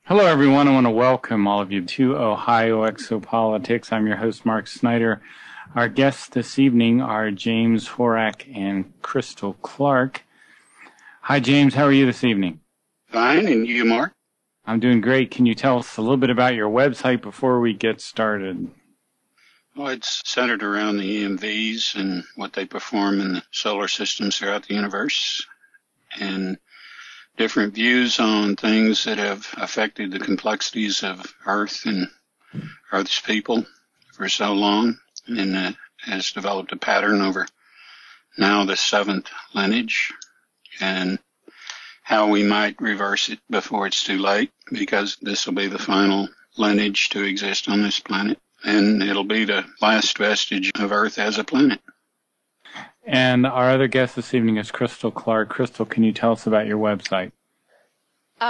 Hello, everyone. I want to welcome all of you to Ohio Exopolitics. I'm your host, Mark Snyder. Our guests this evening are James Horak and Crystal Clark. Hi, James. How are you this evening? Fine. And you, Mark? I'm doing great. Can you tell us a little bit about your website before we get started? Well, it's centered around the EMVs and what they perform in the solar systems throughout the universe, and different views on things that have affected the complexities of Earth and Earth's people for so long, and has developed a pattern over now the seventh lineage, and how we might reverse it before it's too late, because this will be the final lineage to exist on this planet, and it'll be the last vestige of Earth as a planet. And our other guest this evening is Crystal Clark. Crystal, can you tell us about your website?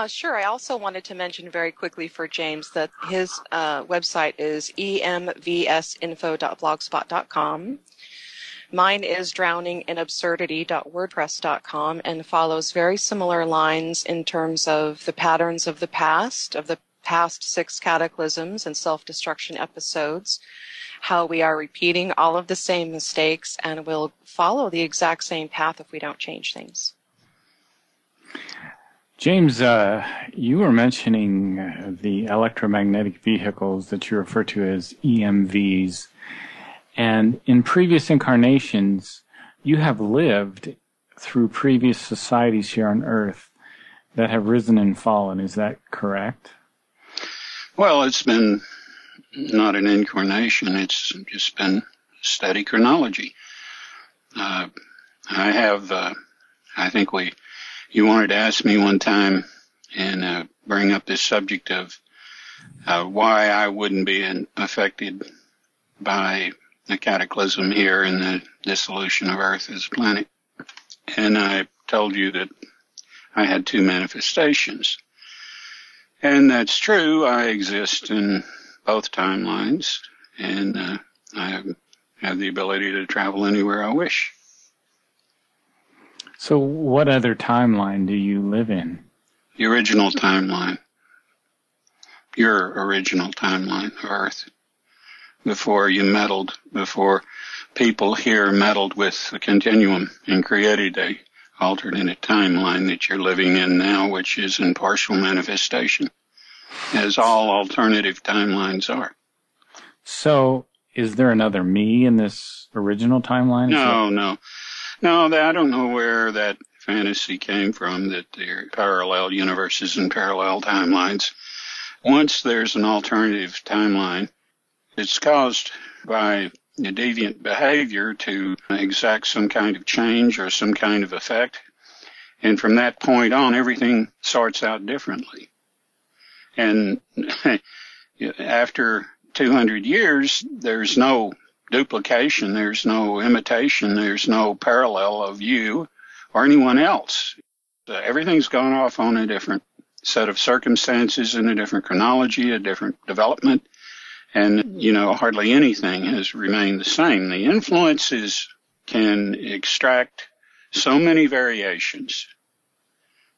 Sure. I also wanted to mention very quickly for James that his website is emvsinfo.blogspot.com. Mine is drowninginabsurdity.wordpress.com and follows very similar lines in terms of the patterns of the past 6 cataclysms and self-destruction episodes, how we are repeating all of the same mistakes and will follow the exact same path if we don't change things. James, you were mentioning the electromagnetic vehicles that you refer to as EMVs. And in previous incarnations, you have lived through previous societies here on Earth that have risen and fallen. Is that correct? Well, it's been not an incarnation. It's just been steady chronology. I think you wanted to ask me one time and bring up this subject of why I wouldn't be affected by the cataclysm here and the dissolution of Earth as a planet. And I told you that I had 2 manifestations. And that's true. I exist in both timelines, and I have the ability to travel anywhere I wish. So what other timeline do you live in? The original timeline. Your original timeline of Earth. Before you meddled, before people here meddled with the continuum and created a alternate timeline that you're living in now, which is in partial manifestation, as all alternative timelines are. So is there another me in this original timeline? No, I don't know where that fantasy came from, that there are parallel universes and parallel timelines. Once there's an alternative timeline, it's caused by the deviant behavior to exact some kind of change or some kind of effect. And from that point on, everything sorts out differently. And after 200 years, there's no duplication, there's no imitation, there's no parallel of you or anyone else. Everything's gone off on a different set of circumstances, in a different chronology, a different development. And, hardly anything has remained the same. The influences can extract so many variations.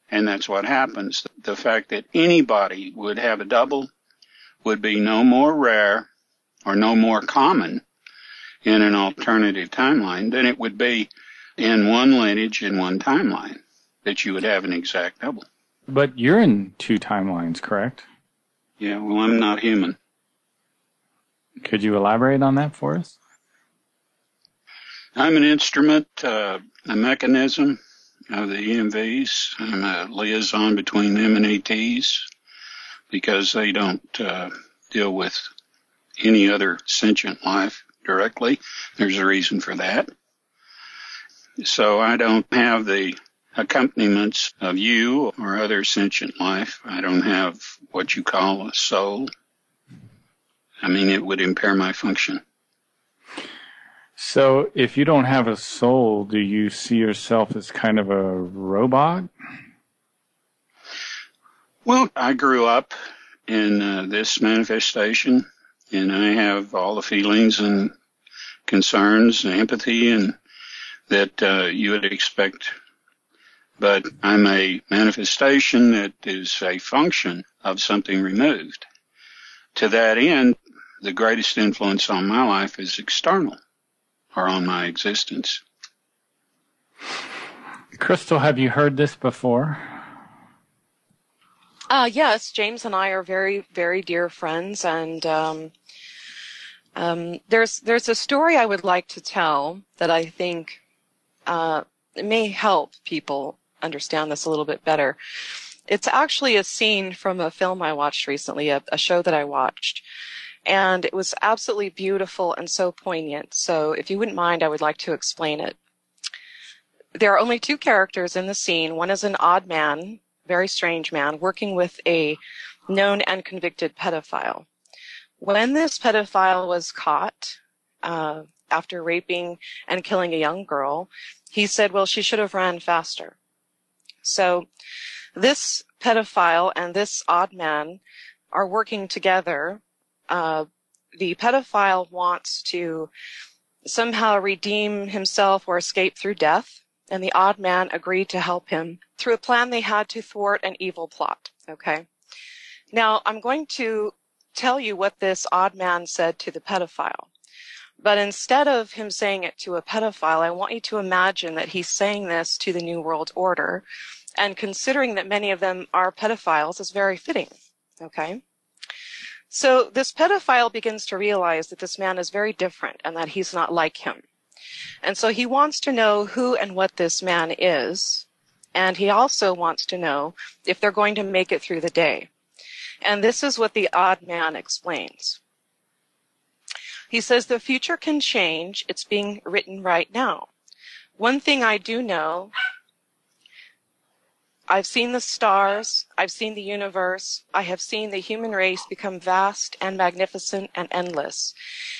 And that's what happens. The fact that anybody would have a double would be no more rare or no more common in an alternative timeline than it would be in one lineage, in one timeline, that you would have an exact double. But you're in 2 timelines, correct? Yeah, well, I'm not human. Could you elaborate on that for us? I'm an instrument, a mechanism of the EMVs. I'm a liaison between them and ATs, because they don't deal with any other sentient life directly. There's a reason for that. So I don't have the accompaniments of you or other sentient life. I don't have what you call a soul. I mean, it would impair my function. So if you don't have a soul, do you see yourself as kind of a robot? Well, I grew up in this manifestation, and I have all the feelings and concerns and empathy and that you would expect but I'm a manifestation that is a function of something removed. To that end, the greatest influence on my life is external, or on my existence. Crystal, have you heard this before? Yes, James and I are very, very dear friends, and there's a story I would like to tell that I think may help people understand this a little bit better. It's actually a scene from a film I watched recently, a show that I watched, and it was absolutely beautiful and so poignant. So if you wouldn't mind, I would like to explain it. There are only two characters in the scene. One is an odd man, very strange man, working with a known and convicted pedophile. When this pedophile was caught after raping and killing a young girl, he said, well, she should have ran faster. So this pedophile and this odd man are working together. The pedophile wants to somehow redeem himself or escape through death, and the odd man agreed to help him through a plan they had to thwart an evil plot. Okay. Now, I'm going to tell you what this odd man said to the pedophile. But instead of him saying it to a pedophile, I want you to imagine that he's saying this to the New World Order, and considering that many of them are pedophiles is very fitting. Okay. So this pedophile begins to realize that this man is very different and that he's not like him. And so he wants to know who and what this man is. And he also wants to know if they're going to make it through the day. And this is what the odd man explains. He says, the future can change. It's being written right now. One thing I do know, I've seen the stars, I've seen the universe, I have seen the human race become vast and magnificent and endless.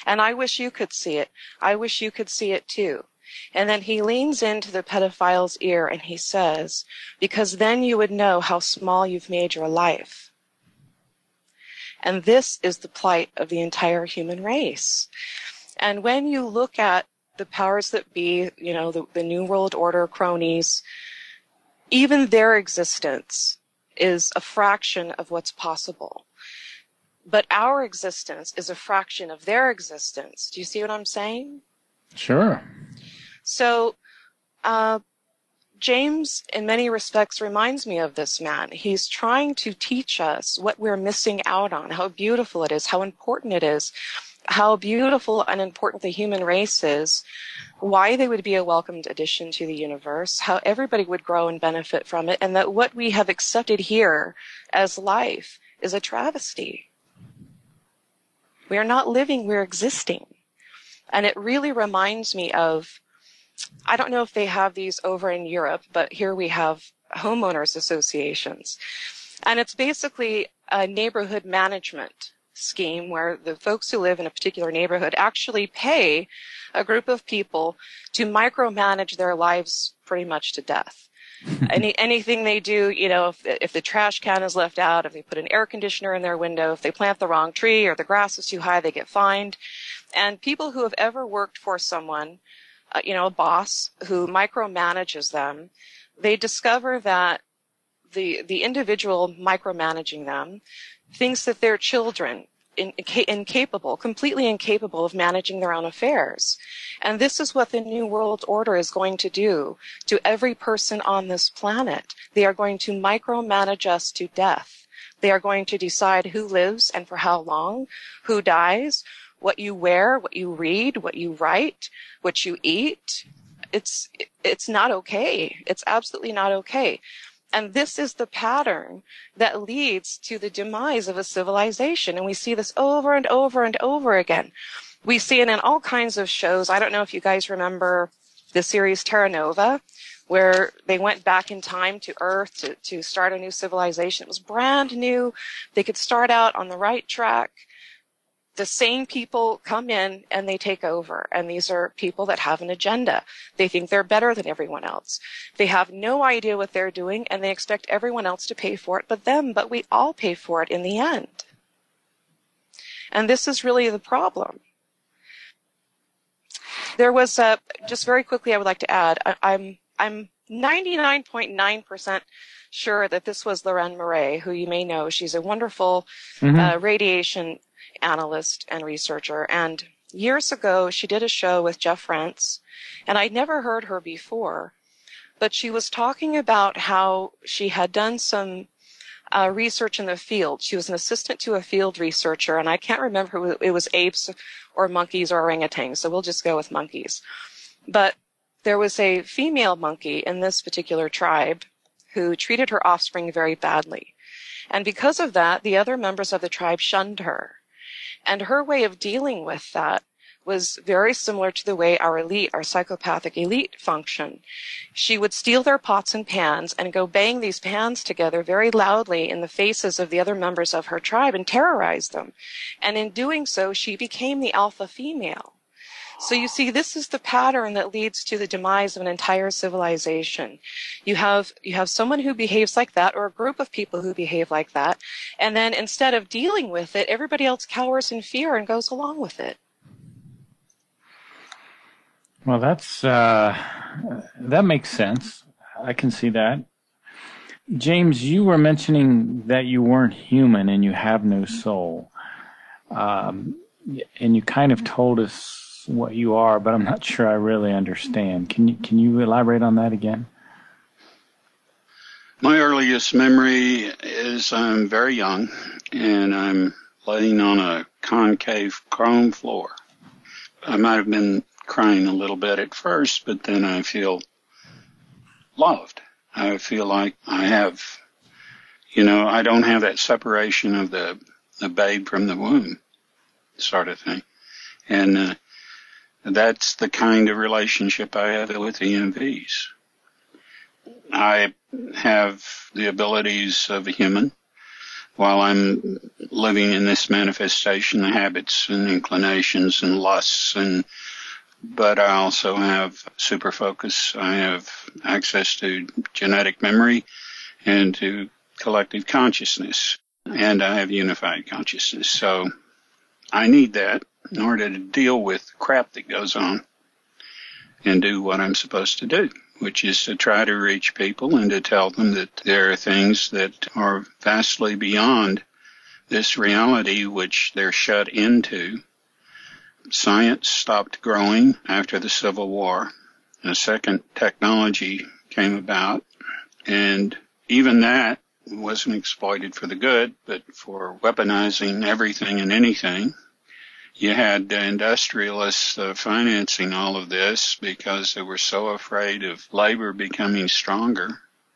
And I wish you could see it. I wish you could see it too. And then he leans into the pedophile's ear and he says, because then you would know how small you've made your life. And this is the plight of the entire human race. And when you look at the powers that be, you know, the New World Order cronies, even their existence is a fraction of what's possible. But our existence is a fraction of their existence. Do you see what I'm saying? Sure. So, James, in many respects, reminds me of this man. He's trying to teach us what we're missing out on, how beautiful it is, how important it is, how beautiful and important the human race is, why they would be a welcomed addition to the universe, how everybody would grow and benefit from it, and that what we have accepted here as life is a travesty. We are not living, we're existing. And it really reminds me of, I don't know if they have these over in Europe, but here we have homeowners associations. And it's basically a neighborhood management scheme where the folks who live in a particular neighborhood actually pay a group of people to micromanage their lives pretty much to death. Anything they do, you know, if the trash can is left out, if they put an air conditioner in their window, if they plant the wrong tree or the grass is too high, they get fined. And people who have ever worked for someone, you know, a boss who micromanages them, they discover that the individual micromanaging them thinks that they're children, completely incapable of managing their own affairs. And this is what the New World Order is going to do to every person on this planet. They are going to micromanage us to death. They are going to decide who lives and for how long, who dies, what you wear, what you read, what you write, what you eat. It's not okay. It's absolutely not okay. And this is the pattern that leads to the demise of a civilization. And we see this over and over and over again. We see it in all kinds of shows. I don't know if you guys remember the series Terra Nova, where they went back in time to Earth to start a new civilization. It was brand new. They could start out on the right track. The same people come in and they take over. And these are people that have an agenda. They think they're better than everyone else. They have no idea what they're doing and they expect everyone else to pay for it but them. But we all pay for it in the end. And this is really the problem. There was just very quickly, I would like to add, I'm 99.9% sure that this was Lorraine Murray, who you may know. She's a wonderful radiation analyst and researcher. And years ago, she did a show with Jeff Rentz, and I'd never heard her before. But she was talking about how she had done some research in the field. She was an assistant to a field researcher, and I can't remember who it was, apes or monkeys or orangutans, so we'll just go with monkeys. But there was a female monkey in this particular tribe who treated her offspring very badly. And because of that, the other members of the tribe shunned her. And her way of dealing with that was very similar to the way our elite, our psychopathic elite, function. She would steal their pots and pans and go bang these pans together very loudly in the faces of the other members of her tribe and terrorize them. And in doing so, she became the alpha female. So you see, this is the pattern that leads to the demise of an entire civilization. You have someone who behaves like that, or a group of people who behave like that, and then instead of dealing with it, everybody else cowers in fear and goes along with it. Well, that makes sense. I can see that. James, you were mentioning that you weren't human and you have no soul. And you kind of told us what you are, but I'm not sure I really understand. Can you elaborate on that again? My earliest memory is I'm very young, and I'm laying on a concave chrome floor. I might have been crying a little bit at first, but then I feel loved. I feel like I have, I don't have that separation of the babe from the womb sort of thing. And that's the kind of relationship I have with EMVs. I have the abilities of a human while I'm living in this manifestation, the habits and inclinations and lusts, but I also have super focus. I have access to genetic memory and to collective consciousness, and I have unified consciousness. So I need that in order to deal with the crap that goes on and do what I'm supposed to do, which is to try to reach people and to tell them that there are things that are vastly beyond this reality which they're shut into. Science stopped growing after the Civil War. A second technology came about, and even that wasn't exploited for the good, but for weaponizing everything and anything. You had industrialists financing all of this because they were so afraid of labor becoming stronger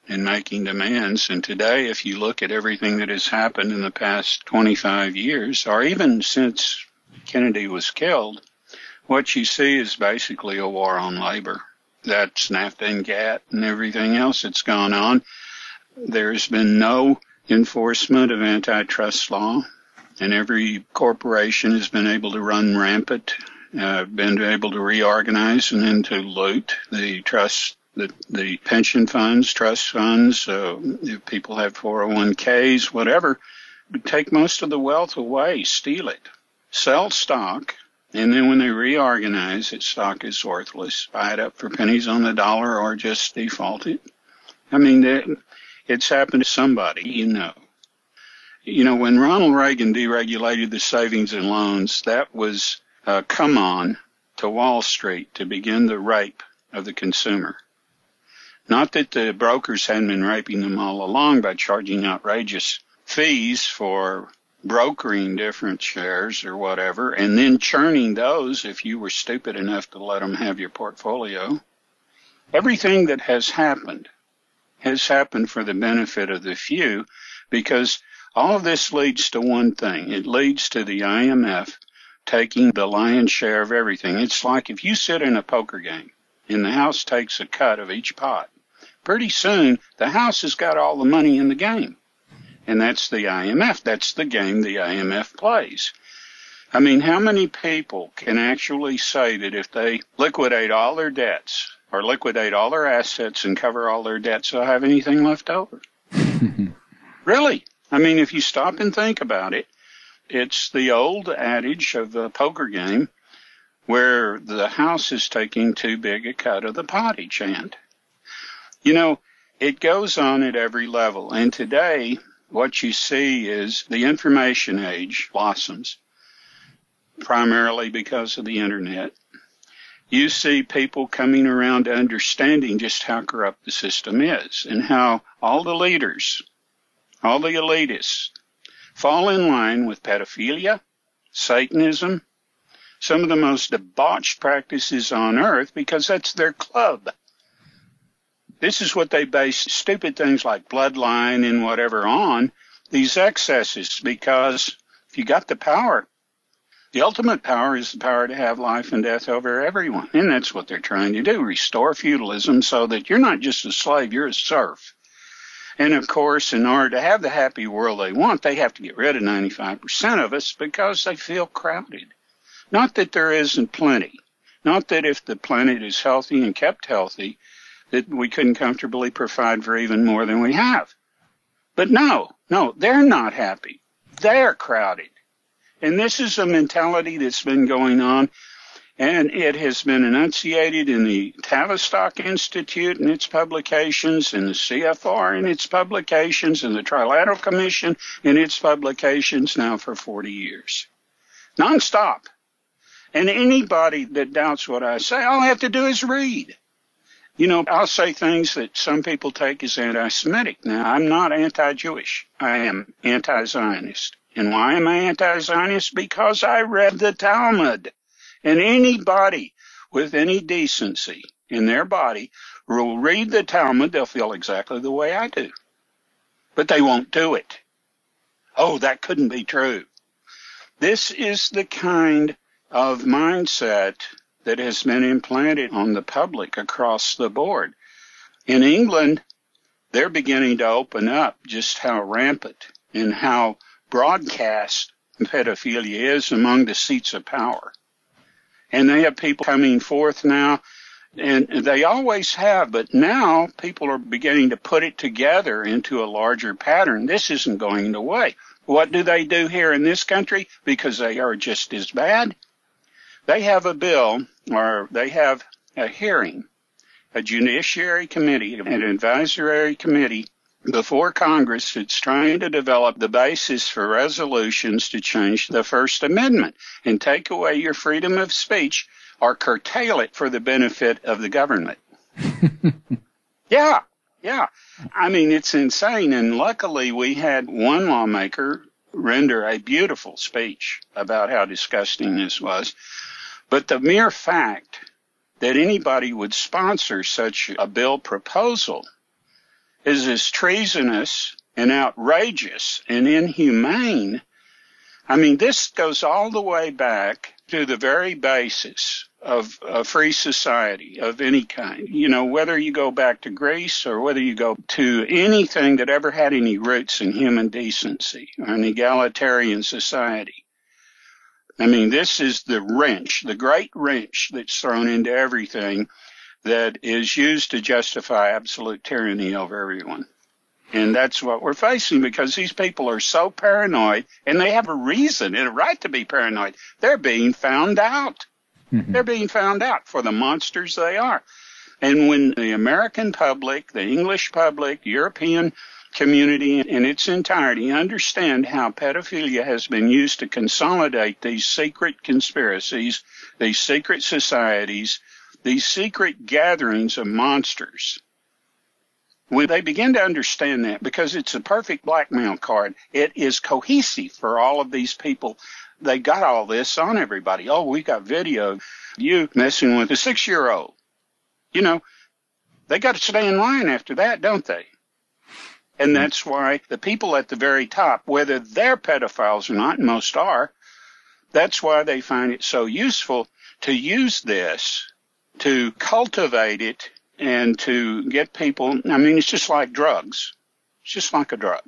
and making demands. And today, if you look at everything that has happened in the past 25 years, or even since Kennedy was killed, what you see is basically a war on labor. That's NAFTA and GATT and everything else that's gone on. There's been no enforcement of antitrust law, and every corporation has been able to run rampant, been able to reorganize and then to loot the trust, the pension funds, trust funds. If people have 401ks, whatever, take most of the wealth away, steal it, sell stock, and then when they reorganize, its stock is worthless. Buy it up for pennies on the dollar or just default it. I mean, it's happened to somebody, when Ronald Reagan deregulated the savings and loans, that was a come on to Wall Street to begin the rape of the consumer. Not that the brokers hadn't been raping them all along by charging outrageous fees for brokering different shares or whatever, and then churning those if you were stupid enough to let them have your portfolio. Everything that has happened for the benefit of the few, because all of this leads to one thing. It leads to the IMF taking the lion's share of everything. It's like if you sit in a poker game and the house takes a cut of each pot, pretty soon the house has got all the money in the game. And that's the IMF. That's the game the IMF plays. I mean, how many people can actually say that if they liquidate all their debts or liquidate all their assets and cover all their debts, they'll have anything left over? Really? I mean, if you stop and think about it, it's the old adage of the poker game where the house is taking too big a cut of the pot each hand. You know, it goes on at every level. And today, what you see is the information age blossoms, primarily because of the internet. You see people coming around to understanding just how corrupt the system is and how all the leaders, all the elitists, fall in line with pedophilia, Satanism, some of the most debauched practices on earth because that's their club. This is what they base stupid things like bloodline and whatever on, these excesses, because if you got the power, the ultimate power is the power to have life and death over everyone. And that's what they're trying to do, restore feudalism so that you're not just a slave, you're a serf. And of course, in order to have the happy world they want, they have to get rid of 95% of us because they feel crowded. Not that there isn't plenty. Not that if the planet is healthy and kept healthy, that we couldn't comfortably provide for even more than we have. But no, they're not happy. They're crowded. And this is a mentality that's been going on, and it has been enunciated in the Tavistock Institute and its publications, in the CFR and its publications, and the Trilateral Commission and its publications now for 40 years. Nonstop. And anybody that doubts what I say, all I have to do is read. You know, I'll say things that some people take as anti-Semitic. Now, I'm not anti-Jewish. I am anti-Zionist. And why am I anti-Zionist? Because I read the Talmud. And anybody with any decency in their body will read the Talmud, they'll feel exactly the way I do. But they won't do it. Oh, that couldn't be true. This is the kind of mindset that has been implanted on the public across the board. In England, they're beginning to open up just how rampant and how broadcast pedophilia is among the seats of power. And they have people coming forth now, and they always have, but now people are beginning to put it together into a larger pattern. This isn't going away. What do they do here in this country? Because they are just as bad. They have a bill, or they have a hearing, a judiciary committee, an advisory committee before Congress that's trying to develop the basis for resolutions to change the First Amendment and take away your freedom of speech or curtail it for the benefit of the government. Yeah. I mean, it's insane. And luckily we had one lawmaker render a beautiful speech about how disgusting this was. But the mere fact that anybody would sponsor such a bill proposal is as treasonous and outrageous and inhumane. I mean, this goes all the way back to the very basis of a free society of any kind. You know, whether you go back to Greece or whether you go to anything that ever had any roots in human decency or an egalitarian society. I mean, this is the wrench, the great wrench that's thrown into everything that is used to justify absolute tyranny over everyone. And that's what we're facing because these people are so paranoid, and they have a reason and a right to be paranoid. They're being found out. Mm-hmm. They're being found out for the monsters they are. And when the American public, the English public, European community in its entirety understand how pedophilia has been used to consolidate these secret conspiracies, these secret societies, these secret gatherings of monsters, when they begin to understand that, because it's a perfect blackmail card, it is cohesive for all of these people. They got all this on everybody. Oh, we got video of you messing with a 6-year-old. You know, they got to stay in line after that, don't they? And that's why the people at the very top, whether they're pedophiles or not, and most are, that's why they find it so useful to use this, to cultivate it, and to get people. I mean, it's just like drugs. It's just like a drug.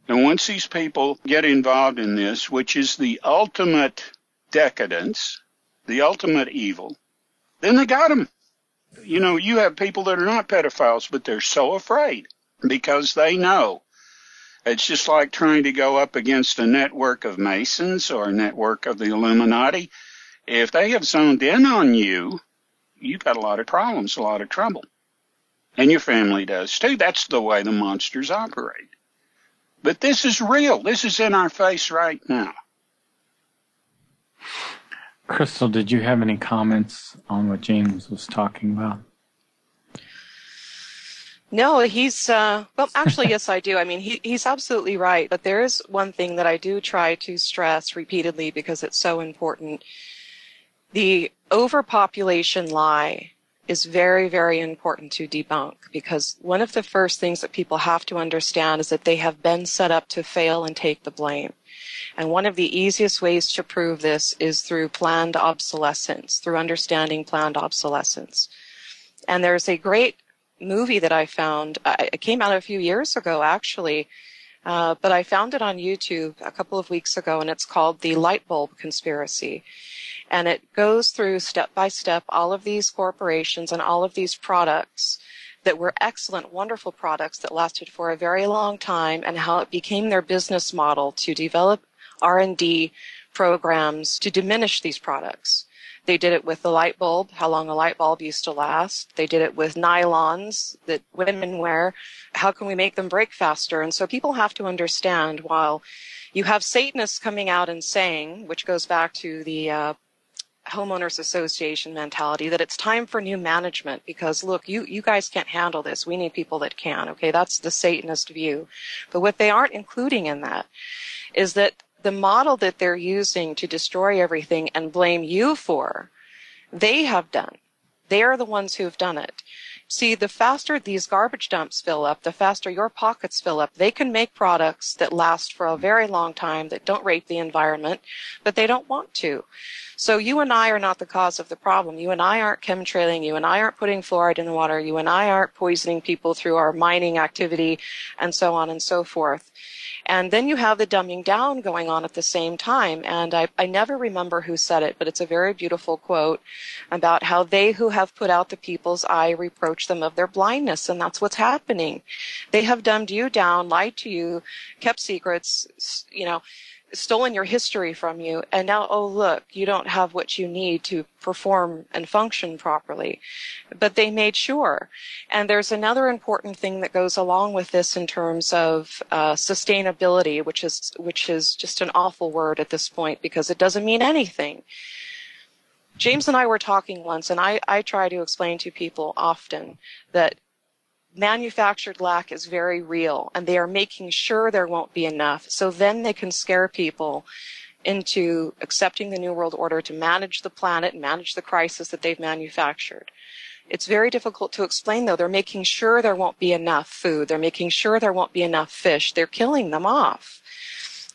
And once these people get involved in this, which is the ultimate decadence, the ultimate evil, then they got them. You know, you have people that are not pedophiles, but they're so afraid because they know. It's just like trying to go up against a network of Masons or a network of the Illuminati. If they have zoned in on you, you've got a lot of problems, a lot of trouble. And your family does too. That's the way the monsters operate. But this is real. This is in our face right now. Crystal, did you have any comments on what James was talking about? No, well, actually, yes, I do. I mean, he's absolutely right. But there is one thing that I do try to stress repeatedly because it's so important. The overpopulation lie is very, very important to debunk, because one of the first things that people have to understand is that they have been set up to fail and take the blame. And one of the easiest ways to prove this is through planned obsolescence, through understanding planned obsolescence. And there's a great movie that I found. It came out a few years ago, actually, but I found it on YouTube a couple of weeks ago, and it's called The Light Bulb Conspiracy. And it goes through step by step all of these corporations and all of these products that were excellent, wonderful products that lasted for a very long time, and how it became their business model to develop R&D programs to diminish these products. They did it with the light bulb, how long a light bulb used to last. They did it with nylons that women wear. How can we make them break faster? And so people have to understand, while you have Satanists coming out and saying, which goes back to the homeowners association mentality, that it's time for new management because, look, you guys can't handle this. We need people that can. Okay, that's the Satanist view. But what they aren't including in that is that the model that they're using to destroy everything and blame you for, they have done. They are the ones who have done it. See, the faster these garbage dumps fill up, the faster your pockets fill up. They can make products that last for a very long time, that don't rape the environment, but they don't want to. So you and I are not the cause of the problem. You and I aren't chemtrailing. You and I aren't putting fluoride in the water. You and I aren't poisoning people through our mining activity, and so on and so forth. And then you have the dumbing down going on at the same time. And I never remember who said it, but it's a very beautiful quote about how they who have put out the people's eye reproach them of their blindness. And that's what's happening. They have dumbed you down, lied to you, kept secrets, stolen your history from you, and now, oh, look, you don't have what you need to perform and function properly. But they made sure. And there's another important thing that goes along with this in terms of sustainability, which is just an awful word at this point because it doesn't mean anything. James and I were talking once, and I try to explain to people often that manufactured lack is very real, and they are making sure there won't be enough, so then they can scare people into accepting the New World Order to manage the planet and manage the crisis that they've manufactured. It's very difficult to explain, though. They're making sure there won't be enough food. They're making sure there won't be enough fish. They're killing them off.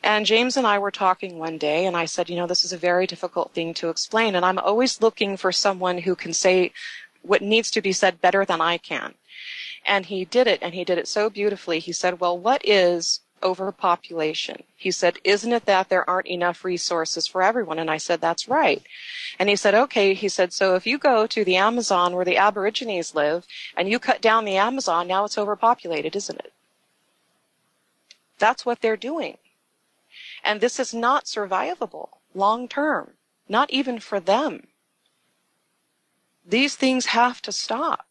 And James and I were talking one day, and I said, this is a very difficult thing to explain, and I'm always looking for someone who can say what needs to be said better than I can. And he did it, and he did it so beautifully. He said, well, what is overpopulation? He said, isn't it that there aren't enough resources for everyone? And I said, that's right. And he said, okay, he said, so if you go to the Amazon where the Aborigines live and you cut down the Amazon, now it's overpopulated, isn't it? That's what they're doing. And this is not survivable long term, not even for them. These things have to stop.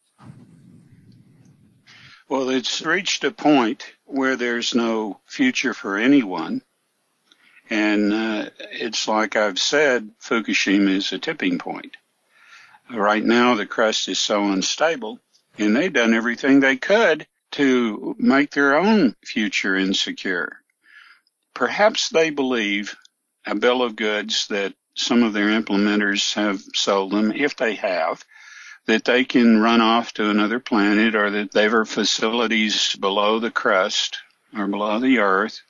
Well, it's reached a point where there's no future for anyone. And it's like I've said, Fukushima is a tipping point. Right now, the crust is so unstable, and they've done everything they could to make their own future insecure. Perhaps they believe a bill of goods that some of their implementers have sold them, if they have, that they can run off to another planet, or that there are facilities below the crust or below the earth,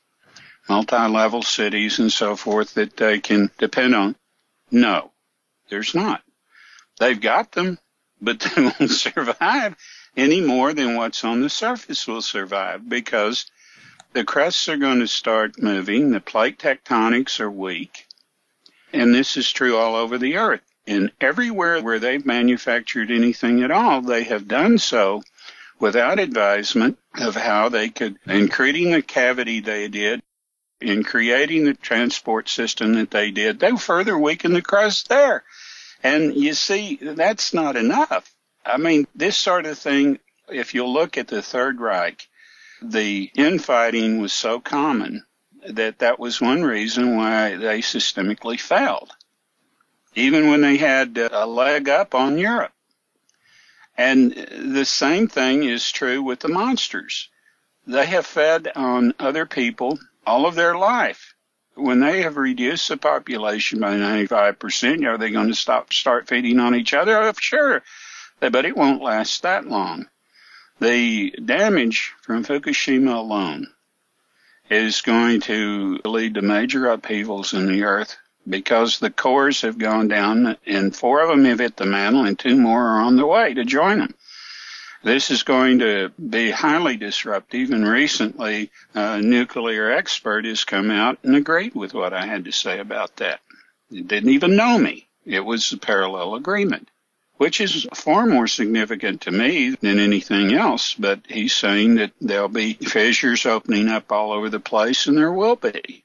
multi-level cities and so forth that they can depend on. No, there's not. They've got them, but they won't survive any more than what's on the surface will survive, because the crusts are going to start moving. The plate tectonics are weak. And this is true all over the earth. And everywhere where they've manufactured anything at all, they have done so without advisement of how they could, in creating the cavity they did, in creating the transport system that they did, they further weakened the crust there. And you see, that's not enough. I mean, this sort of thing If you look at the Third Reich, the infighting was so common that was one reason why they systemically failed, even when they had a leg up on Europe. And the same thing is true with the monsters. They have fed on other people all of their life. When they have reduced the population by 95%, are they going to start feeding on each other? Oh, sure, but it won't last that long. The damage from Fukushima alone is going to lead to major upheavals in the earth because the cores have gone down, and 4 of them have hit the mantle, and 2 more are on the way to join them. This is going to be highly disruptive, and recently a nuclear expert has come out and agreed with what I had to say about that. He didn't even know me. It was a parallel agreement, which is far more significant to me than anything else, but he's saying that there'll be fissures opening up all over the place, and there will be.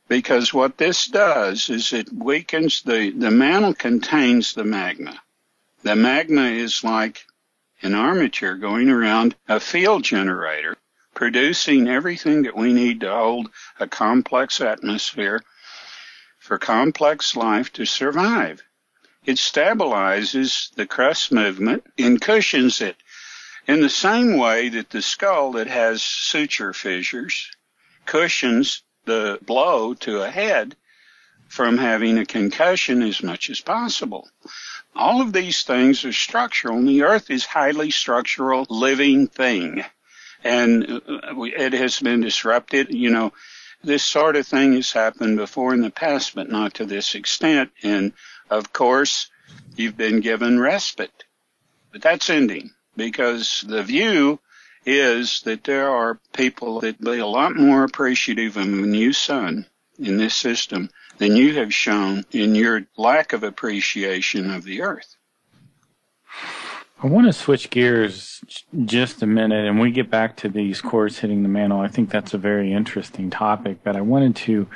Because what this does is it weakens the mantle contains the magma. The magma is like an armature going around a field generator, producing everything that we need to hold a complex atmosphere for complex life to survive. It stabilizes the crust movement and cushions it in the same way that the skull that has suture fissures cushions the blow to a head from having a concussion as much as possible. All of these things are structural, and the earth is highly structural living thing. And it has been disrupted. You know, this sort of thing has happened before in the past, but not to this extent. And of course, you've been given respite. But that's ending, because the view is that there are people that be a lot more appreciative of a new sun in this system than you have shown in your lack of appreciation of the earth. I want to switch gears just a minute, and we get back to these cores hitting the mantle. I think that's a very interesting topic, but I wanted to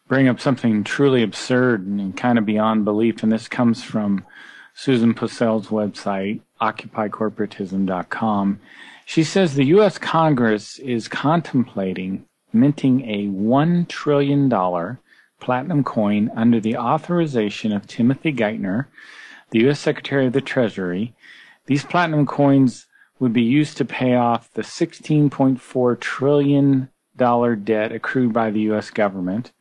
bring up something truly absurd and kind of beyond belief, and this comes from Susan Purcell's website, occupycorporatism.com. She says the U.S. Congress is contemplating minting a $1 trillion platinum coin under the authorization of Timothy Geithner, the U.S. Secretary of the Treasury. These platinum coins would be used to pay off the $16.4 trillion debt accrued by the U.S. government.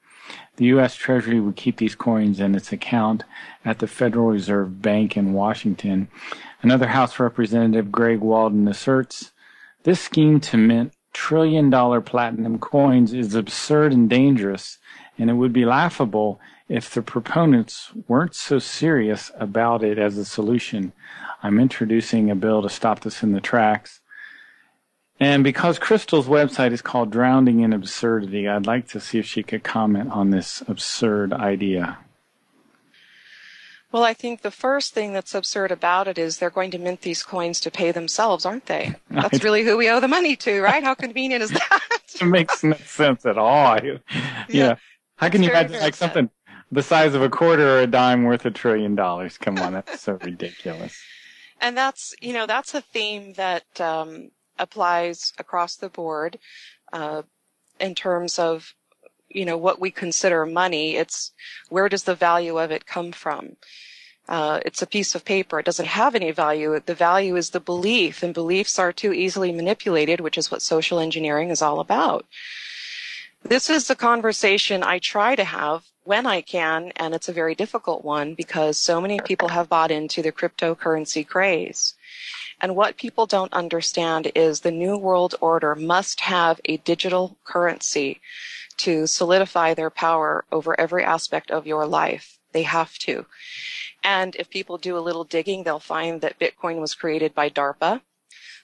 The U.S. Treasury would keep these coins in its account at the Federal Reserve Bank in Washington. Another House Representative, Greg Walden, asserts this scheme to mint trillion-dollar platinum coins is absurd and dangerous, and it would be laughable if the proponents weren't so serious about it as a solution. I'm introducing a bill to stop this in the tracks. And because Crystal's website is called Drowning in Absurdity, I'd like to see if she could comment on this absurd idea. Well, I think the first thing that's absurd about it is they're going to mint these coins to pay themselves, aren't they? That's really who we owe the money to, right? How convenient is that? It makes no sense at all. Yeah. How can you imagine like something the size of a quarter or a dime worth $1 trillion? Come on, that's so ridiculous. And that's a theme that applies across the board in terms of, what we consider money. It's where does the value of it come from? It's a piece of paper. It doesn't have any value. The value is the belief, and beliefs are too easily manipulated, which is what social engineering is all about. This is a conversation I try to have when I can, and it's a very difficult one because so many people have bought into the cryptocurrency craze. And what people don't understand is the New World Order must have a digital currency to solidify their power over every aspect of your life. They have to. And if people do a little digging, they'll find that Bitcoin was created by DARPA.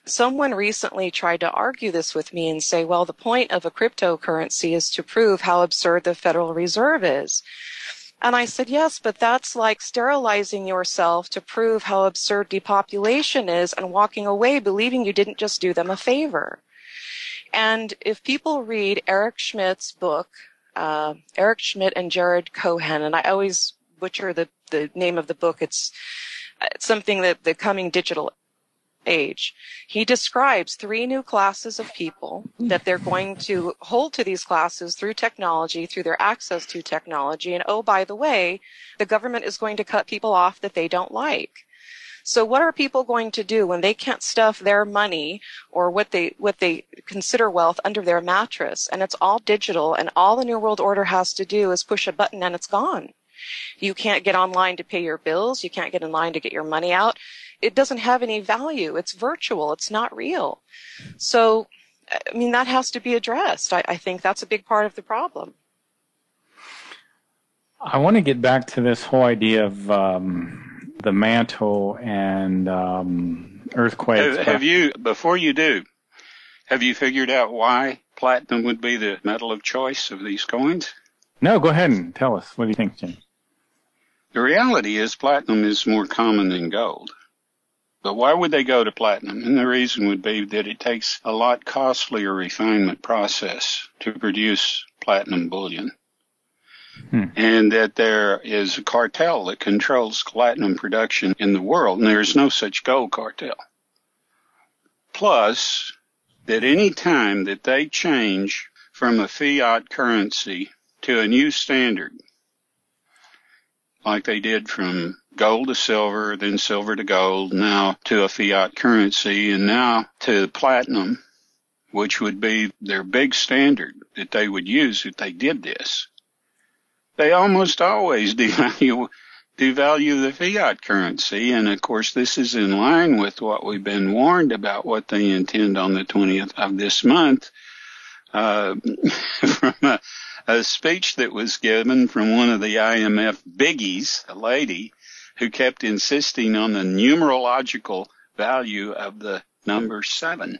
Someone recently tried to argue this with me and say, well, the point of a cryptocurrency is to prove how absurd the Federal Reserve is. And I said, yes, but that's like sterilizing yourself to prove how absurd depopulation is and walking away believing you didn't just do them a favor. And if people read Eric Schmidt's book, Eric Schmidt and Jared Cohen, and I always butcher the name of the book, it's something that the Coming Digital age. He describes 3 new classes of people that they're going to hold to these classes through technology, through their access to technology. And oh, by the way, the government is going to cut people off that they don't like. So what are people going to do when they can't stuff their money or what they consider wealth under their mattress, and it's all digital, and all the New World Order has to do is push a button and it's gone? You can't get online to pay your bills. You can't get in line to get your money out. It doesn't have any value. It's virtual. It's not real. So, I mean, that has to be addressed. I think that's a big part of the problem. I want to get back to this whole idea of the mantle and earthquakes. Before you do, have you figured out why platinum would be the metal of choice of these coins? No, go ahead and tell us. What do you think, Jim? The reality is platinum is more common than gold. But why would they go to platinum? And the reason would be that it takes a lot costlier refinement process to produce platinum bullion. And that there is a cartel that controls platinum production in the world, and there is no such gold cartel. Plus, that any time that they change from a fiat currency to a new standard, like they did from gold to silver, then silver to gold, now to a fiat currency, and now to platinum, which would be their big standard that they would use if they did this, they almost always devalue the fiat currency. And, of course, this is in line with what we've been warned about what they intend on the 20th of this month from a speech that was given from one of the IMF biggies, a lady who kept insisting on the numerological value of the number 7.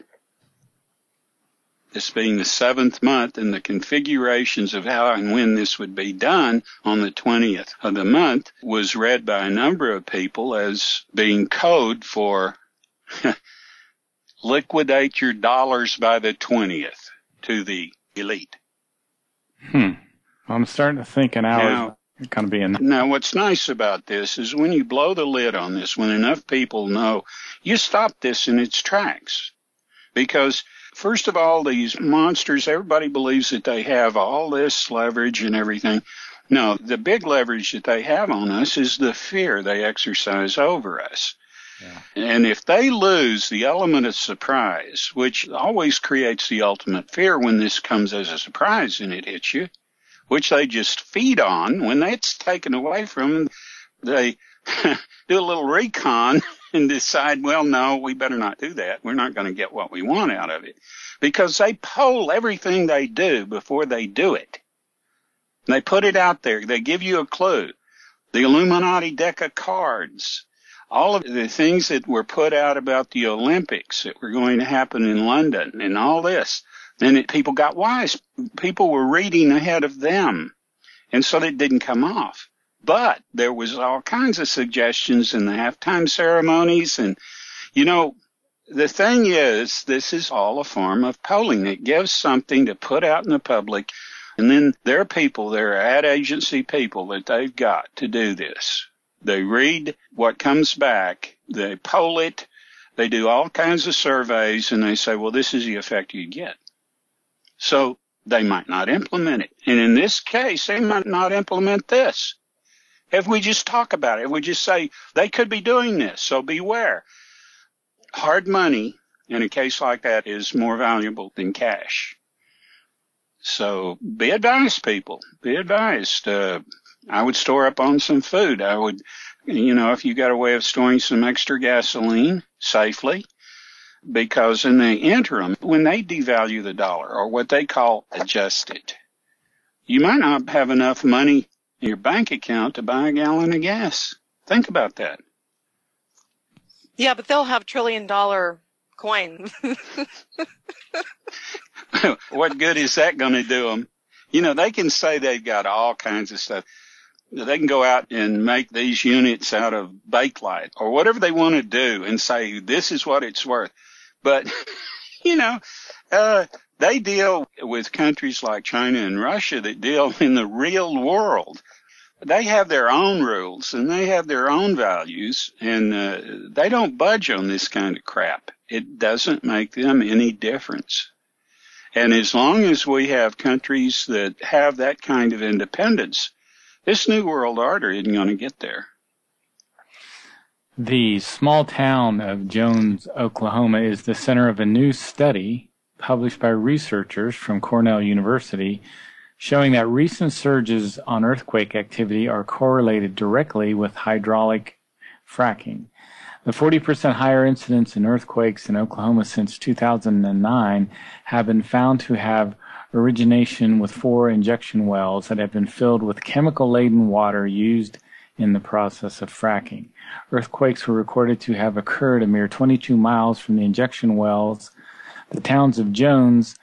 This being the 7th month, and the configurations of how and when this would be done on the 20th of the month was read by a number of people as being code for liquidate your dollars by the 20th to the elite. I'm starting to think an hour is going to be enough. Now, what's nice about this is when you blow the lid on this, when enough people know, you stop this in its tracks. Because first of all, these monsters, everybody believes that they have all this leverage and everything. No, the big leverage that they have on us is the fear they exercise over us. Yeah. And if they lose the element of surprise, which always creates the ultimate fear when this comes as a surprise and it hits you, which they just feed on, when it's taken away from them, they do a little recon and decide, well, no, we better not do that. We're not going to get what we want out of it. Because they poll everything they do before they do it. They put it out there. They give you a clue. The Illuminati deck of cards. All of the things that were put out about the Olympics that were going to happen in London and all this. And people got wise. People were reading ahead of them. And so it didn't come off. But there was all kinds of suggestions in the halftime ceremonies. And, you know, the thing is, this is all a form of polling. It gives something to put out in the public. And then there are people, there are ad agency people that they've got to do this. They read what comes back. They poll it. They do all kinds of surveys. And they say, well, this is the effect you get. So they might not implement it. And in this case, they might not implement this. If we just talk about it, if we just say they could be doing this, so beware. Hard money in a case like that is more valuable than cash. So be advised, people. Be advised. I would store up on some food. I would, if you got a way of storing some extra gasoline safely, because in the interim, when they devalue the dollar, or what they call adjust it, you might not have enough money in your bank account to buy a gallon of gas. Think about that. Yeah, but they'll have $1 trillion coin. What good is that going to do them? They can say they've got all kinds of stuff. They can go out and make these units out of bakelite or whatever they want to do and say, this is what it's worth. But, they deal with countries like China and Russia that deal in the real world. they have their own rules and they have their own values, and they don't budge on this kind of crap. It doesn't make them any difference. And as long as we have countries that have that kind of independence, this New World Order isn't going to get there. The small town of Jones, Oklahoma, is the center of a new study published by researchers from Cornell University showing that recent surges on earthquake activity are correlated directly with hydraulic fracking. The 40% higher incidence in earthquakes in Oklahoma since 2009 have been found to have origination with 4 injection wells that have been filled with chemical-laden water used in the process of fracking. Earthquakes were recorded to have occurred a mere 22 miles from the injection wells. The towns of Jones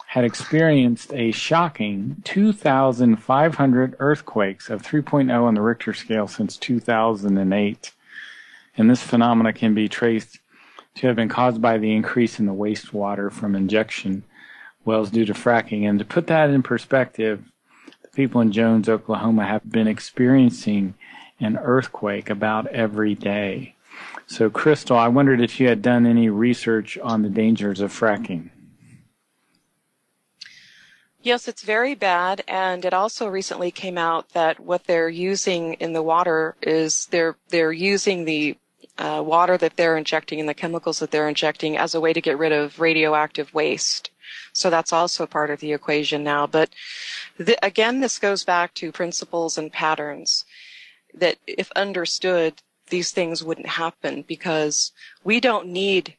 had experienced a shocking 2,500 earthquakes of 3.0 on the Richter scale since 2008. And this phenomena can be traced to have been caused by the increase in the wastewater from injection wells due to fracking. And to put that in perspective, the people in Jones, Oklahoma have been experiencing an earthquake about every day. So, Crystal, I wondered if you had done any research on the dangers of fracking. Yes, it's very bad, and it also recently came out that what they're using in the water is they're using the water that they're injecting and the chemicals that they're injecting as a way to get rid of radioactive waste. So that's also part of the equation now. But again, this goes back to principles and patterns that, if understood, these things wouldn't happen, because we don't need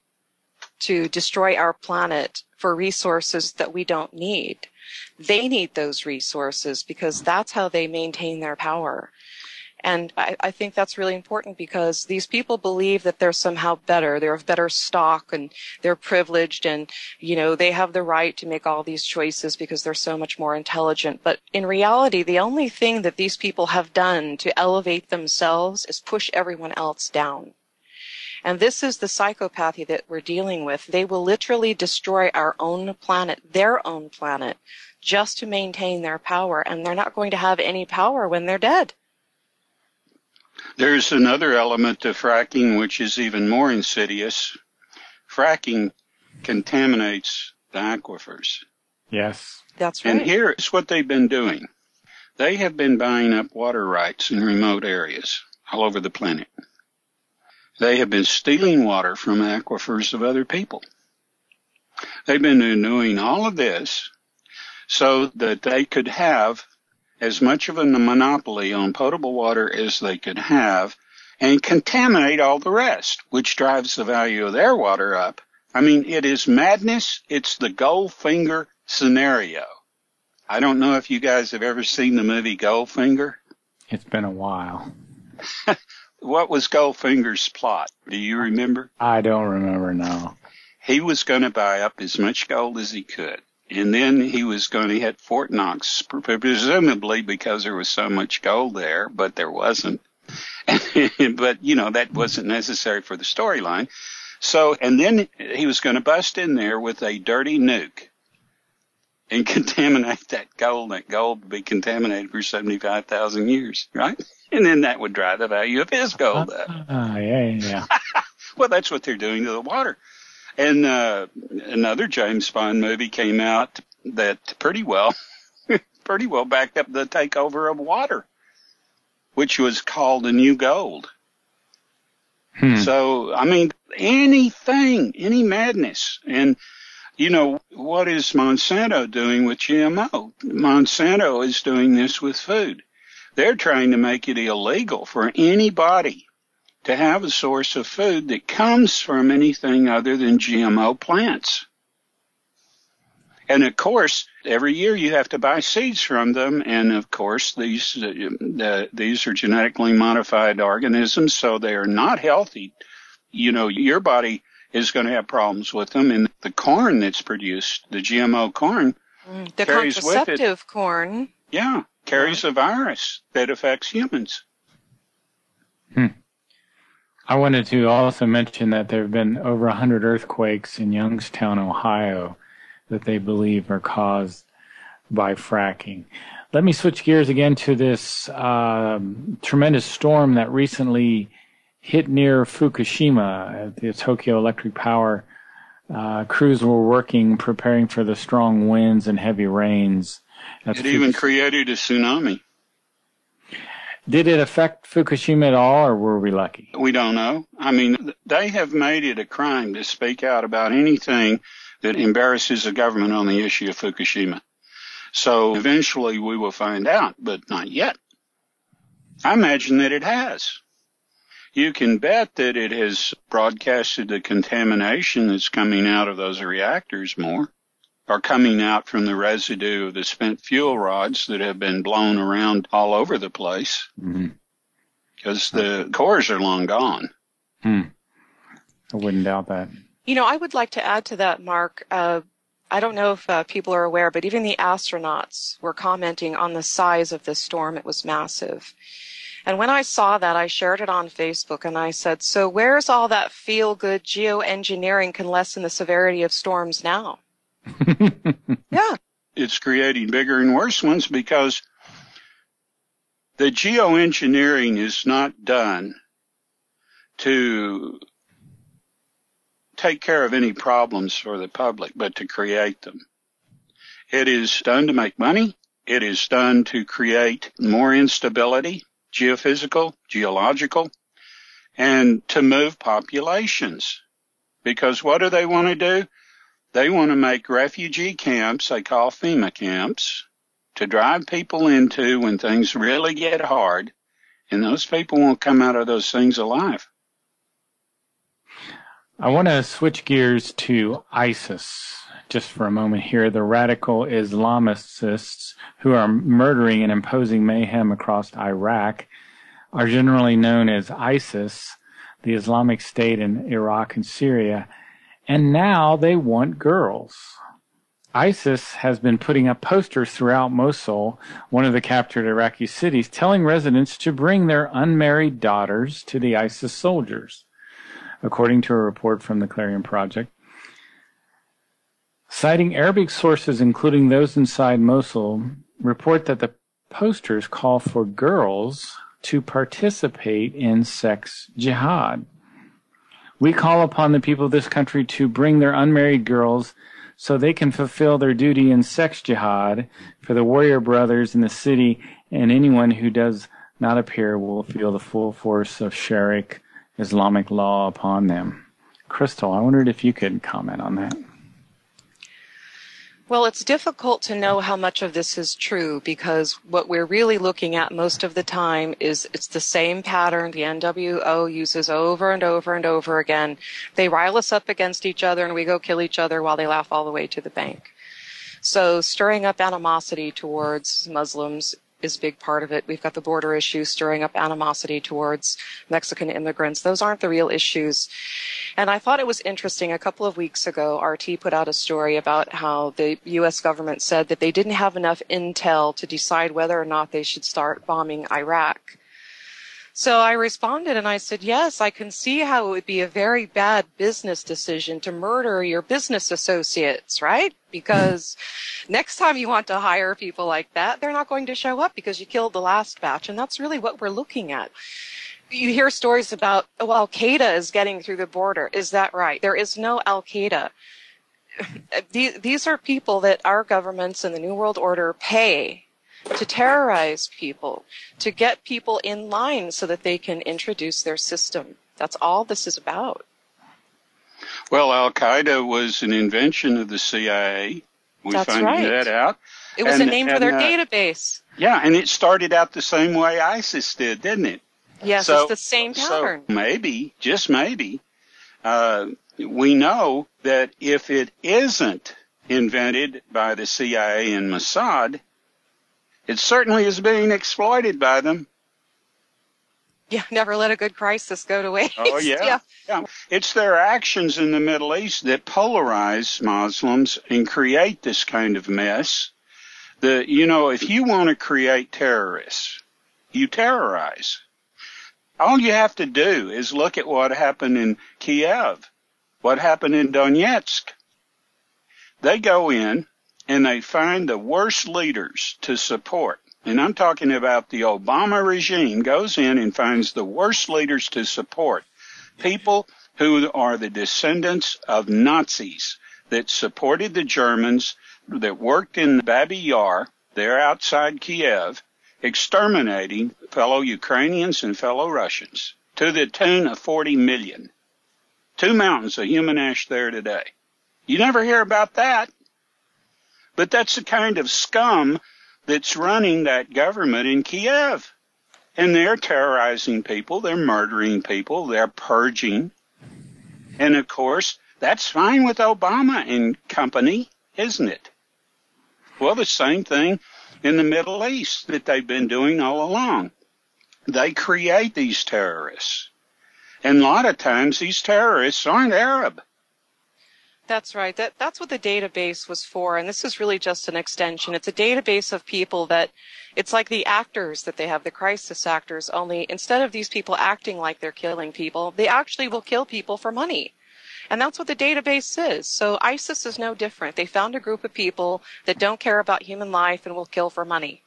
to destroy our planet for resources that we don't need. They need those resources because that's how they maintain their power. And I think that's really important, because these people believe that they're somehow better. They're of better stock and they're privileged, and, they have the right to make all these choices because they're so much more intelligent. But in reality, the only thing that these people have done to elevate themselves is push everyone else down. And this is the psychopathy that we're dealing with. They will literally destroy our own planet, their own planet, just to maintain their power. And they're not going to have any power when they're dead. There's another element to fracking which is even more insidious. Fracking contaminates the aquifers. Yes. That's right. And here's what they've been doing. They have been buying up water rights in remote areas all over the planet. They have been stealing water from aquifers of other people. They've been doing all of this so that they could have as much of a monopoly on potable water as they could have and contaminate all the rest, which drives the value of their water up. I mean, it is madness. It's the Goldfinger scenario. I don't know if you guys have ever seen the movie Goldfinger. It's been a while. What was Goldfinger's plot? Do you remember? I don't remember, no. He was going to buy up as much gold as he could. And then he was going to hit Fort Knox, presumably because there was so much gold there, but there wasn't. But, that wasn't necessary for the storyline. So, and then he was going to bust in there with a dirty nuke and contaminate that gold. That gold would be contaminated for 75,000 years, right? And then that would drive the value of his gold up. Yeah. Well, that's what they're doing to the water. And another James Bond movie came out that pretty well backed up the takeover of water, which was called The New Gold. So, I mean, anything, any madness. And, what is Monsanto doing with GMO? Monsanto is doing this with food. They're trying to make it illegal for anybody to have a source of food that comes from anything other than GMO plants. And of course, every year you have to buy seeds from them. And of course, these are genetically modified organisms, so they are not healthy. Your body is going to have problems with them. And the corn that's produced, the GMO corn, the carries contraceptive with it, corn. Yeah, carries a virus that affects humans. I wanted to also mention that there have been over 100 earthquakes in Youngstown, Ohio, that they believe are caused by fracking. Let me switch gears again to this tremendous storm that recently hit near Fukushima. The Tokyo Electric Power crews were working, preparing for the strong winds and heavy rains. It even created a tsunami. Did it affect Fukushima at all, or were we lucky? We don't know. I mean, they have made it a crime to speak out about anything that embarrasses the government on the issue of Fukushima. So eventually we will find out, but not yet. I imagine that it has. You can bet that it has broadcasted the contamination that's coming out of those reactors more, or coming out from the residue of the spent fuel rods that have been blown around all over the place, because the cores are long gone. I wouldn't doubt that. You know, I would like to add to that, Mark. I don't know if people are aware, but even the astronauts were commenting on the size of this storm. It was massive. And when I saw that, I shared it on Facebook, and I said, so where's all that feel-good geoengineering can lessen the severity of storms now? Yeah. It's creating bigger and worse ones because the geoengineering is not done to take care of any problems for the public, but to create them. It is done to make money. It is done to create more instability, geophysical, geological, and to move populations. Because what do they want to do? They want to make refugee camps, they call FEMA camps, to drive people into when things really get hard, and those people won't come out of those things alive. I want to switch gears to ISIS just for a moment here. The radical Islamists who are murdering and imposing mayhem across Iraq are generally known as ISIS, the Islamic State in Iraq and Syria, and now they want girls. ISIS has been putting up posters throughout Mosul, one of the captured Iraqi cities, telling residents to bring their unmarried daughters to the ISIS soldiers, according to a report from the Clarion Project. Citing Arabic sources, including those inside Mosul, report that the posters call for girls to participate in sex jihad. We call upon the people of this country to bring their unmarried girls so they can fulfill their duty in sex jihad for the warrior brothers in the city, and anyone who does not appear will feel the full force of Sharia Islamic law upon them. Crystal, I wondered if you could comment on that. Well, it's difficult to know how much of this is true because what we're really looking at most of the time is it's the same pattern the NWO uses over and over and over again. They rile us up against each other and we go kill each other while they laugh all the way to the bank. So stirring up animosity towards Muslims is a big part of it. We've got the border issue, stirring up animosity towards Mexican immigrants. Those aren't the real issues. And I thought it was interesting. A couple of weeks ago, RT put out a story about how the U.S. government said that they didn't have enough intel to decide whether or not they should start bombing Iraq. So I responded and I said, yes, I can see how it would be a very bad business decision to murder your business associates, right? Because next time you want to hire people like that, they're not going to show up because you killed the last batch. And that's really what we're looking at. You hear stories about, oh, Al-Qaeda is getting through the border. Is that right? There is no Al-Qaeda. These are people that our governments and the New World Order pay to terrorize people, to get people in line so that they can introduce their system. That's all this is about. Well, Al-Qaeda was an invention of the CIA. We found that out. It was a name for their database. Yeah, and it started out the same way ISIS did, didn't it? Yes, it's the same pattern. So maybe, just maybe, we know that if it isn't invented by the CIA and Mossad, it certainly is being exploited by them. Yeah, never let a good crisis go to waste. Oh, yeah. It's their actions in the Middle East that polarize Muslims and create this kind of mess. If you want to create terrorists, you terrorize. All you have to do is look at what happened in Kiev, what happened in Donetsk. They go in and they find the worst leaders to support. And I'm talking about the Obama regime goes in and finds the worst leaders to support. People who are the descendants of Nazis that supported the Germans, that worked in Babi Yar, there outside Kiev, exterminating fellow Ukrainians and fellow Russians to the tune of 40 million. 2 mountains of human ash there today. You never hear about that. But that's the kind of scum that's running that government in Kiev. And they're terrorizing people, they're murdering people, they're purging. And of course, that's fine with Obama and company, isn't it? Well, the same thing in the Middle East that they've been doing all along. They create these terrorists. And a lot of times these terrorists aren't Arab. That's right. That's what the database was for, and this is really just an extension. It's a database of people that, it's like the actors that they have, the crisis actors, only instead of these people acting like they're killing people, they actually will kill people for money. And that's what the database is. So ISIS is no different. They found a group of people that don't care about human life and will kill for money.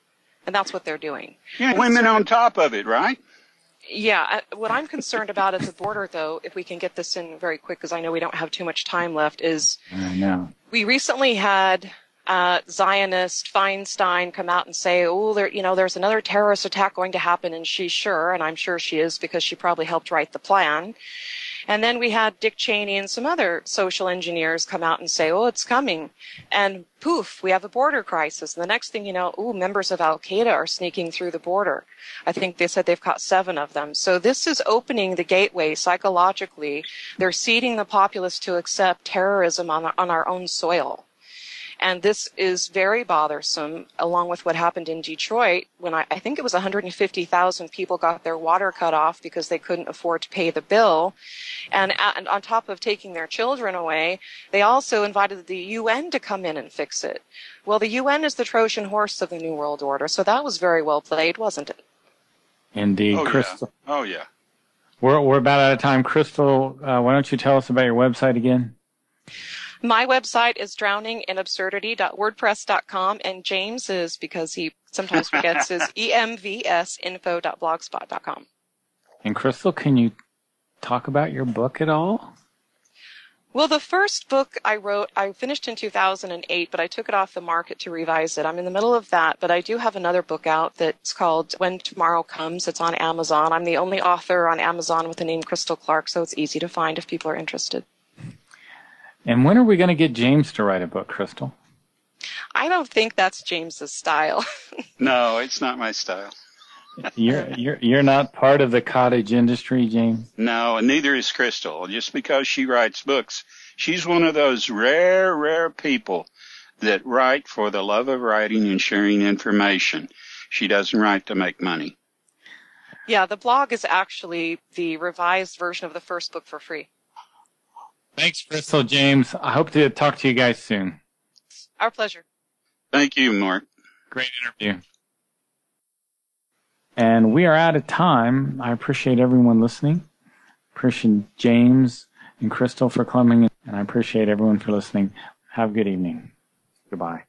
And that's what they're doing. Yeah, women on top of it, right? Yeah, what I'm concerned about at the border, though, if we can get this in very quick, because I know we don't have too much time left, is we recently had Zionist Feinstein come out and say, oh, there's another terrorist attack going to happen, and she's sure, and I'm sure she is because she probably helped write the plan. And then we had Dick Cheney and some other social engineers come out and say, oh, it's coming. And poof, we have a border crisis. And the next thing you know, members of Al-Qaeda are sneaking through the border. I think they said they've caught 7 of them. So this is opening the gateway psychologically. They're seeding the populace to accept terrorism on our own soil. And this is very bothersome, along with what happened in Detroit when I think it was 150,000 people got their water cut off because they couldn't afford to pay the bill. And on top of taking their children away, they also invited the UN to come in and fix it. Well, the UN is the Trojan horse of the New World Order, so that was very well played, wasn't it? Indeed. Oh, Crystal. Yeah. Oh, yeah. We're about out of time. Crystal, why don't you tell us about your website again? My website is drowninginabsurdity.wordpress.com, and James is, because he sometimes forgets, is emvsinfo.blogspot.com. And Crystal, can you talk about your book at all? Well, the first book I wrote, I finished in 2008, but I took it off the market to revise it. I'm in the middle of that, but I do have another book out that's called When Tomorrow Comes. It's on Amazon. I'm the only author on Amazon with the name Crystal Clark, so it's easy to find if people are interested. And when are we going to get James to write a book, Crystal? I don't think that's James's style. No, it's not my style. You're not part of the cottage industry, James? No, and neither is Crystal. Just because she writes books, she's one of those rare people that write for the love of writing and sharing information. She doesn't write to make money. Yeah, the blog is actually the revised version of the first book for free. Thanks, Crystal, James. I hope to talk to you guys soon. Our pleasure. Thank you, Mark. Great interview. And we are out of time. I appreciate everyone listening. Appreciate James and Crystal for coming, and I appreciate everyone for listening. Have a good evening. Goodbye.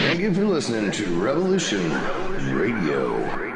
Thank you for listening to Revolution Radio.